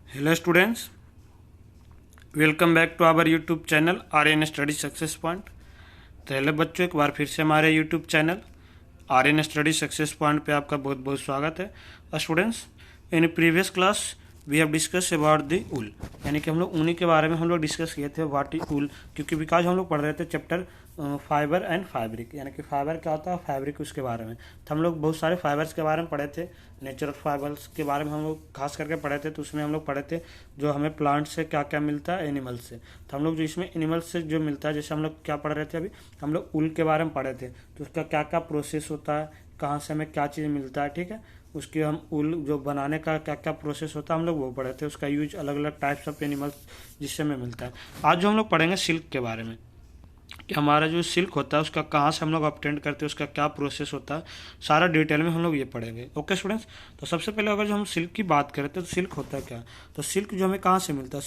Hello students, welcome back to our YouTube channel Aryan Study Success Point. तो hello बच्चों, एक बार फिर से हमारे YouTube channel Aryan Study Success Point पे आपका बहुत बहुत स्वागत है। Students, in previous class we have discussed about the wool, यानी कि हम लोग ऊनी के बारे में हम लोग डिस्कस किए थे, व्हाट इज ऊल। क्योंकि बिकॉज हम लोग पढ़ रहे थे चैप्टर फाइबर एंड फैब्रिक, यानी कि फाइबर क्या होता है, फैब्रिक उसके बारे में। तो हम लोग बहुत सारे फाइबर्स के बारे में पढ़े थे, नेचुरल फाइबर्स के बारे में हम लोग खास करके पढ़े थे। तो उसमें हम लोग पढ़े थे जो हमें प्लांट से क्या क्या मिलता है, एनिमल से। तो हम लोग जो इसमें एनिमल से जो मिलता है, जैसे हम लोग क्या पढ़ रहे थे अभी, हम लोग ऊल के बारे में पढ़े थे। तो उसका क्या क्या प्रोसेस होता है, कहाँ से हमें क्या चीज़ मिलता है, ठीक है। उसकी हम ऊल जो बनाने का क्या क्या प्रोसेस होता है हम लोग वो पढ़े थे। उसका यूज अलग अलग टाइप्स ऑफ एनिमल्स जिससे हमें मिलता है। आज जो हम लोग पढ़ेंगे सिल्क के बारे में, कि हमारा जो सिल्क होता है उसका कहाँ से हम लोग ऑब्टेन करते हैं, उसका क्या प्रोसेस होता है, सारा डिटेल में हम लोग ये पढ़ेंगे। ओके स्टूडेंट्स, तो सबसे पहले अगर जो हम सिल्क की बात करते हैं तो सिल्क होता है क्या। तो सिल्क जो हमें कहाँ से मिलता है,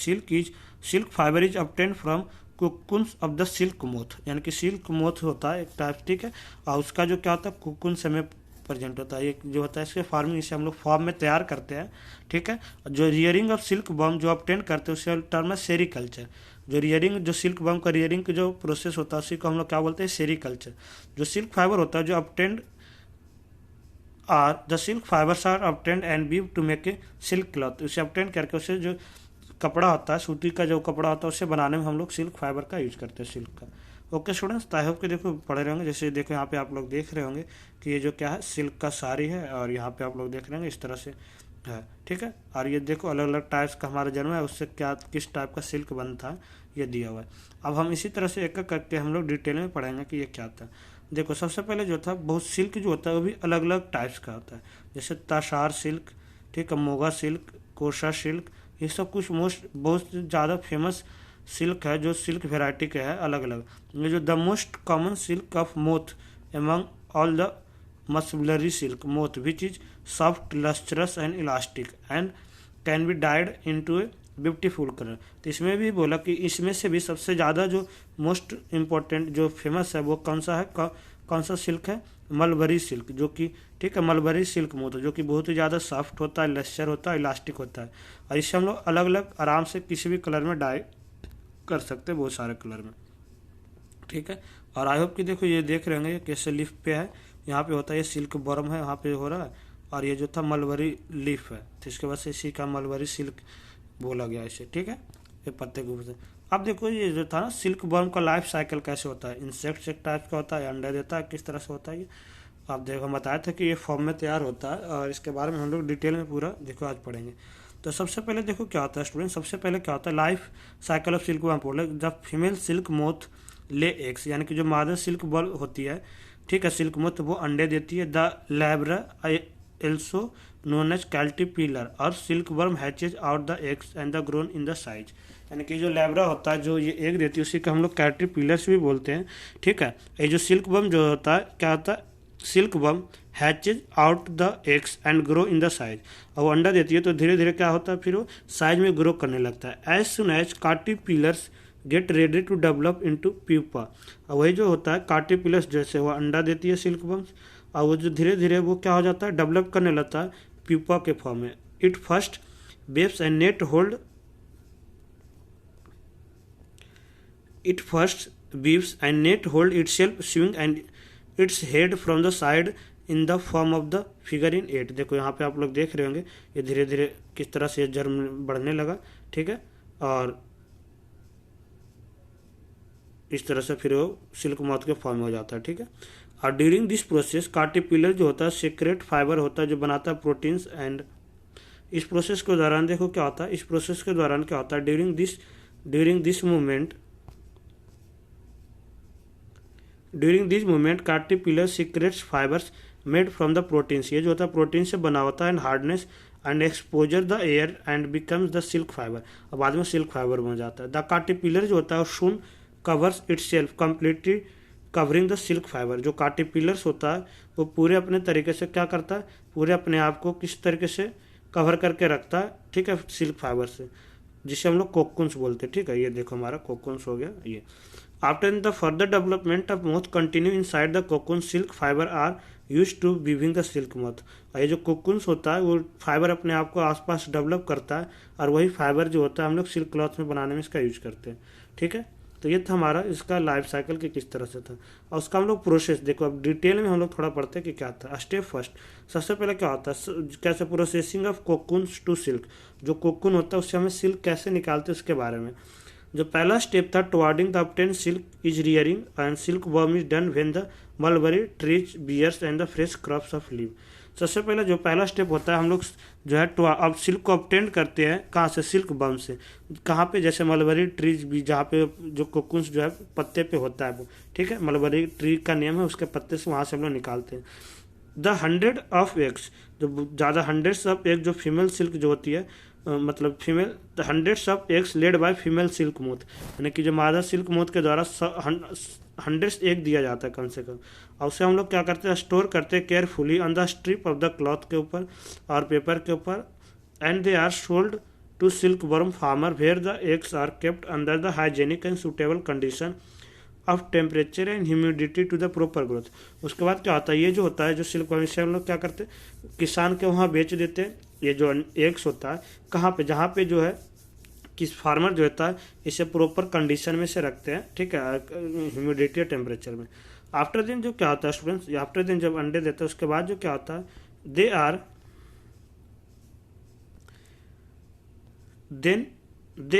silk fibre is obtain from cocoons of the silk moth, यानी कि सिल्क मोथ होता है एक टाइप, ठीक है। और उसका जो क्या होता है कुकुन से में प्रेजेंट होता है, ये जो होता है इसके फार्मिंग, इसे हम लोग फॉर्म में तैयार करते हैं, ठीक है। जो रियरिंग ऑफ सिल्क बम जो ऑब्टेन करते हैं उसे टर्म है सेरीकल्चर। जो रियरिंग, जो सिल्क बम का रियरिंग का जो प्रोसेस होता है उसी को हम लोग क्या बोलते हैं, सेरीकल्चर। जो सिल्क फाइबर होता है जो obtained are the silk fibres are obtained and weave to make a silk cloth. उसे ऑब्टेन करके उसे जो कपड़ा होता है, सूती का जो कपड़ा होता है उसे बनाने में हम लोग सिल्क फाइबर का यूज करते हैं, सिल्क का। ओके स्टूडेंट्स, तो आई होप कि देखो पढ़े रहे होंगे। जैसे देखो यहाँ पे आप लोग देख रहे होंगे कि ये जो क्या है सिल्क का साड़ी है, और यहाँ पे आप लोग देख रहे होंगे इस तरह से है, ठीक है। और ये देखो अलग अलग टाइप्स का हमारा जन्म है, उससे क्या किस टाइप का सिल्क बनता है ये दिया हुआ है। अब हम इसी तरह से एक एक करके हम लोग डिटेल में पढ़ेंगे कि ये क्या था। देखो सबसे पहले जो था, बहुत सिल्क जो होता है वो भी अलग अलग टाइप्स का होता है, जैसे ताशार सिल्क, ठीक है, मोगा सिल्क, कोशा सिल्क, ये सब कुछ बहुत ज़्यादा फेमस सिल्क है, जो सिल्क वेराइटी के है अलग अलग। ये जो the most common silk of moth among all the mulberry silk moth which is soft lustrous and elastic and can be dyed into a beautiful colour. तो इसमें भी बोला कि इसमें से भी सबसे ज़्यादा जो मोस्ट इम्पोर्टेंट जो फेमस है वो कौन सा है, कौन सा सिल्क है, मलबरी सिल्क, जो कि ठीक है मलबरी सिल्क मोथ, जो कि बहुत ही ज़्यादा सॉफ्ट होता है, लस्चर होता है, इलास्टिक होता है। और इससे हम लोग अलग अलग आराम से किसी भी कलर में डाई कर सकते हैं, बहुत सारे कलर में, ठीक है। और आई होप कि देखो ये देख रहे होंगे कैसे लीफ पे है, यहाँ पे होता है ये सिल्क बॉर्म है, यहाँ पे हो रहा है। और ये जो था मलबरी लीफ है, तो इसके बाद से इसी का मलबरी सिल्क बोला गया इसे, ठीक है, ये पत्ते के ऊपर से। अब देखो ये जो था ना सिल्क वर्म का लाइफ साइकिल कैसे होता है, इंसेक्ट एक टाइप का होता है, अंडा देता है, किस तरह से होता है ये आप देखो, हम बताया था कि ये फॉर्म में तैयार होता है, और इसके बारे में हम लोग डिटेल में पूरा देखो आज पढ़ेंगे। तो सबसे पहले देखो क्या होता है स्टूडेंट, सबसे पहले क्या होता है life cycle of silk worm बोले, जब female silk moth lay eggs, यानी कि जो मादर सिल्क वर्म होती है, ठीक है, सिल्क मोथ, वो अंडे देती है। द लैब्रा also known as caterpillar और silkworm hatches out the eggs and the grown in the size, यानी कि जो लैब्रा होता है जो ये एग देती है उसी को हम लोग कैटरपिलर्स भी बोलते हैं, ठीक है। ये जो सिल्कवर्म जो होता है क्या होता है, silkworm hatches out the eggs and grow in the size, और वो अंडा देती है तो धीरे धीरे क्या होता है फिर वो साइज में ग्रो करने लगता है। As soon as caterpillars get ready to develop into pupa, और वही जो होता है कैटरपिलर्स जैसे वो अंडा देती है सिल्कवर्म्स, और वो जो धीरे धीरे वो क्या हो जाता है डेवलप करने लगता है प्यूपा के फॉर्म में। It first waves and net hold it first weaves and net hold itself swing and its head from the side in the form of the figure in 8। देखो यहाँ पे आप लोग देख रहे होंगे ये धीरे धीरे किस तरह से जर्म बढ़ने लगा, ठीक है। और इस तरह से फिर वो सिल्क मॉथ के फॉर्म में हो जाता है, ठीक है। और ड्यूरिंग दिस प्रोसेस कैटरपिलर जो होता है सीक्रेट फाइबर होता है जो बनाता है प्रोटीन्स, एंड इस प्रोसेस के दौरान देखो क्या होता है, इस प्रोसेस के दौरान क्या होता है, during this movement caterpillar secrets fibres made from the proteins, ये जो होता है प्रोटीन से बना होता है, and hardness and exposure the air and becomes the silk fibre, और बाद में सिल्क फाइबर बन जाता है। द कैटरपिलर जो होता है soon covers itself completely covering the silk fibre, जो कैटरपिलर्स होता है वो पूरे अपने तरीके से क्या करता है, पूरे अपने आप को किस तरीके से कवर करके रखता है, ठीक है, सिल्क फाइबर से, जिसे हम लोग कोकुन्स बोलते हैं, ठीक है। ये देखो हमारा कोकुन्स हो गया ये। After the further development of moth continue inside the cocoon silk fibre are use to weaving the silk moth. और ये जो कोकुन्स होता है वो फाइबर अपने आप को आसपास डेवलप करता है और वही फाइबर जो होता है हम लोग सिल्क क्लॉथ में बनाने में इसका यूज करते हैं। ठीक है, तो ये था हमारा इसका लाइफ साइकिल कि किस तरह से था। और उसका हम लोग प्रोसेस देखो, अब डिटेल में हम लोग थोड़ा पढ़ते हैं कि क्या था। स्टेप फर्स्ट, सबसे पहले क्या होता है, कैसे प्रोसेसिंग ऑफ कोकुन्स टू सिल्क, जो कोकुन होता है उससे हमें सिल्क कैसे निकालते हैं उसके बारे में। जो पहला स्टेप था, towarding the obtain silk is rearing and silk worm is done when the mulberry trees bears and the fresh crops of leave. सबसे पहले जो पहला स्टेप होता है, हम लोग जो है अब सिल्क को ऑब्टेन करते हैं कहाँ से, सिल्क वर्म से। कहाँ पे, जैसे मलबरी ट्रीज भी, जहाँ पे जो कोकुन्स जो है पत्ते पे होता है वो, ठीक है, मलबरी ट्री का नेम है, उसके पत्ते से वहाँ से हम लोग निकालते हैं। द 100 ऑफ एग्स, जो ज़्यादा 100 ऑफ एग जो फीमेल सिल्क जो होती है, मतलब female, the 100 of eggs led by female silk moth, यानी कि जो मादा सिल्क मोथ के द्वारा 100 एग दिया जाता है कम से कम। और उसे हम लोग क्या करते हैं, स्टोर करते हैं carefully on the strip of the cloth के ऊपर और पेपर के ऊपर, and they are sold to silkworm farmer where the eggs are kept under the hygienic and suitable condition of temperature and humidity to the proper growth. उसके बाद क्या होता है, ये जो होता है जो सिल्क वर्म, इससे हम लोग क्या करते हैं, किसान के वहाँ बेच देते हैं। ये जो एग्स होता है कहाँ पे, जहाँ पे जो है किस फार्मर जो होता है इसे प्रॉपर कंडीशन में से रखते हैं, ठीक है, ह्यूमिडिटी और टेम्परेचर में। आफ्टर दिन जो क्या होता है स्टूडेंट्स, आफ्टर दिन जब अंडे देते हैं उसके बाद जो क्या होता है, they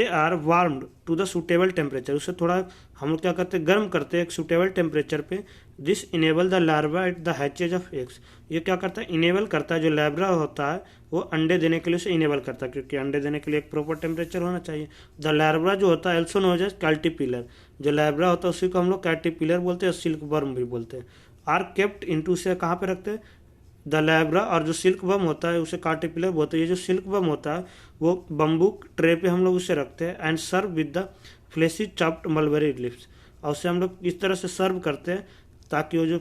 are warmed to the suitable temperature. उससे थोड़ा हम लोग क्या करते हैं, गर्म करते हैं एक सूटेबल टेम्परेचर पे। This enable the larva at the hatches of eggs. ये क्या करता है, इनेबल करता है, जो लार्वा होता है वो अंडे देने के लिए उसे इनेबल करता है, क्योंकि अंडे देने के लिए एक प्रॉपर टेम्परेचर होना चाहिए। द लार्वा जो होता है एल्सो नोन एज कैटरपिलर, जो लार्वा होता है उसी को हम लोग कैटरपिलर बोलते हैं, सिल्क वर्म भी बोलते हैं। आर केप्ट इनटू, से कहाँ पे रखते हैं, द लैब्रा, और जो सिल्क वर्म होता है उसे कैटरपिलर बोलते हैं। ये जो सिल्क वर्म होता है वो बम्बू ट्रे पे हम लोग उसे रखते हैं, and serve with the fleshy chopped mulberry leaves. और उसे हम लोग इस तरह से सर्व करते हैं ताकि वो जो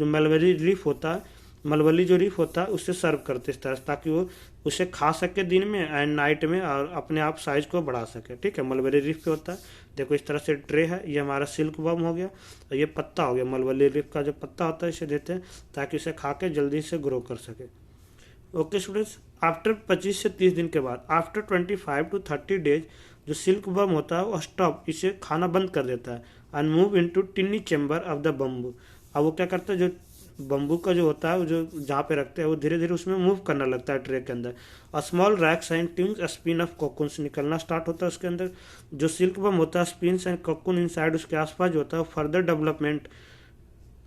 मलबरी लीफ होता है, मलबरी जो लीफ होता है उससे सर्व करते हैं इस तरह से, ताकि वो उसे खा सके दिन में एंड नाइट में, और अपने आप साइज को बढ़ा सके। ठीक है, मलबरी लीफ पे होता है, देखो इस तरह से ट्रे है, ये हमारा सिल्क वर्म हो गया, और ये पत्ता हो गया, मलबरी लीफ का जो पत्ता होता है इसे देते हैं ताकि उसे खा के जल्दी से ग्रो कर सके। ओके स्टूडेंट्स, आफ्टर 25 से 30 दिन के बाद, आफ्टर 25 to 30 डेज, जो सिल्क वर्म होता है वो स्टॉप, इसे खाना बंद कर देता है, and move into टिनी chamber of the bamboo. अब वो क्या करता है, जो बम्बू का जो होता है वो जो जहाँ पे रखते हैं वो धीरे धीरे उसमें मूव करना लगता है ट्रे के अंदर, और small racks and tunes spin of cocoons निकलना स्टार्ट होता है उसके अंदर। जो सिल्क वर्म होता है स्पिन्स एंड कोकुन इनसाइड, उसके आसपास जो होता है फर्दर डेवलपमेंट,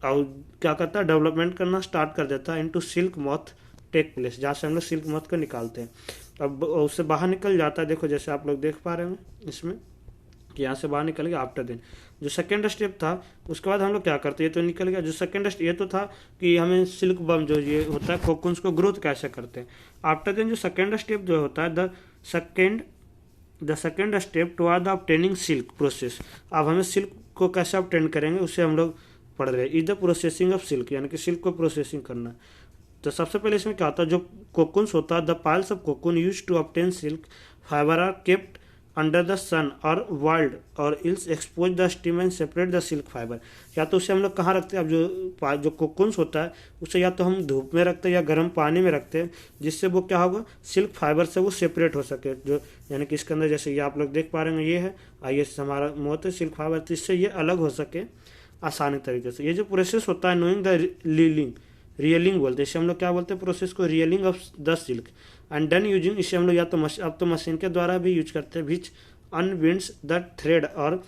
और क्या करता है, डेवलपमेंट करना स्टार्ट कर देता है into silk moth take place, जहाँ से हम लोग सिल्क मॉथ को निकालते हैं। अब उससे बाहर निकल जाता है, देखो जैसे आप लोग देख पा रहे हैं इसमें कि यहाँ से बाहर निकल गया आफ्टर दिन। जो सेकेंड स्टेप था उसके बाद हम लोग क्या करते हैं, ये तो निकल गया। जो सेकेंड स्टेप ये तो था कि हमें सिल्क वर्म जो ये होता है कोकुन्स को ग्रोथ कैसे करते हैं। आफ्टर दिन जो सेकेंड स्टेप जो होता है, the second step toward the obtaining silk process. अब हमें सिल्क को कैसे ऑब्टेन करेंगे उसे हम लोग पढ़ रहे हैं। Is the processing of silk, यानी कि सिल्क को प्रोसेसिंग करना। तो सबसे पहले इसमें क्या होता है, जो कोकुन्स होता है, the piles of cocoon use to obtain silk fibre are kept under the sun or wild or ills expose the steam and separate the silk fibre. या तो उसे हम लोग कहाँ रखते हैं, अब जो कोकुन्स होता है उसे या तो हम धूप में रखते हैं या गर्म पानी में रखते हैं, जिससे वो क्या होगा, सिल्क फाइबर से वो सेपरेट हो सके। जो यानी कि इसके अंदर जैसे ये आप लोग देख पा रहे हैं ये है, और ये हमारा मोत है सिल्क फाइबर, तो इससे ये अलग हो सके आसानी तरीके से। ये जो प्रोसेस होता है नोइंग द रियलिंग बोलते हैं, इसे हम लोग क्या बोलते हैं, प्रोसेस को reeling of the silk and done using. इसे हम लोग या तो अब तो मशीन के द्वारा भी यूज करते हैं, विच अनविंड्स द थ्रेड और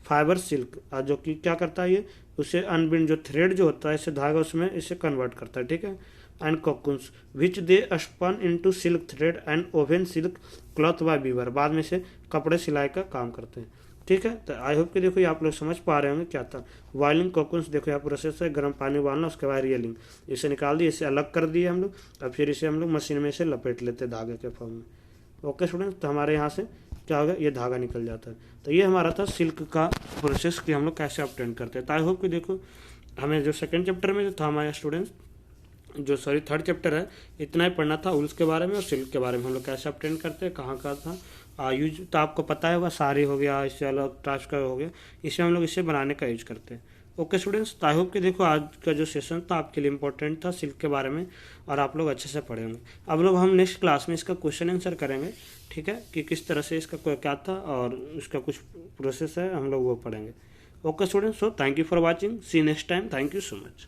फाइबर सिल्क, जो कि क्या करता है ये उसे अनविंड, जो थ्रेड जो होता है इसे धागा उसमें इसे कन्वर्ट करता है। ठीक है, and cocoons which they spun into silk thread and woven silk cloth by weaver, बाद में से कपड़े सिलाई का काम करते हैं। ठीक है, तो आई होप कि देखो ये आप लोग समझ पा रहे होंगे क्या था बॉइलिंग कोकुन्स। देखो यहाँ प्रोसेस है, गर्म पानी उबालना, उसके बाद रियलिंग, इसे निकाल दिए, इसे अलग कर दिए हम लोग, अब फिर इसे हम लोग मशीन में से लपेट लेते हैं धागे के फॉर्म में। ओके स्टूडेंट्स, तो हमारे यहाँ से क्या होगा, ये धागा निकल जाता है। तो ये हमारा था सिल्क का प्रोसेस कि हम लोग कैसे ऑब्टेन करते हैं। तो आई होप कि देखो हमें जो सेकेंड चैप्टर में जो था हमारे स्टूडेंट्स, जो थर्ड चैप्टर है, इतना ही पढ़ना था उल्स के बारे में और सिल्क के बारे में, हम लोग कैसे ऑब्टेन करते हैं, कहाँ का था यूज, तो आपको पता है वह साड़ी हो गया, इससे अलग टाइप्स का हो गया, इसे हम लोग इसे बनाने का यूज करते हैं। ओके स्टूडेंट्स, आई होप कि देखो आज का जो सेशन था आपके लिए इंपॉर्टेंट था सिल्क के बारे में, और आप लोग अच्छे से पढ़े होंगे। अब लोग हम नेक्स्ट क्लास में इसका क्वेश्चन आंसर करेंगे, ठीक है, कि किस तरह से इसका क्या था और इसका कुछ प्रोसेस है, हम लोग वो पढ़ेंगे। Okay students, so thank you for watching, see next time, thank you so much.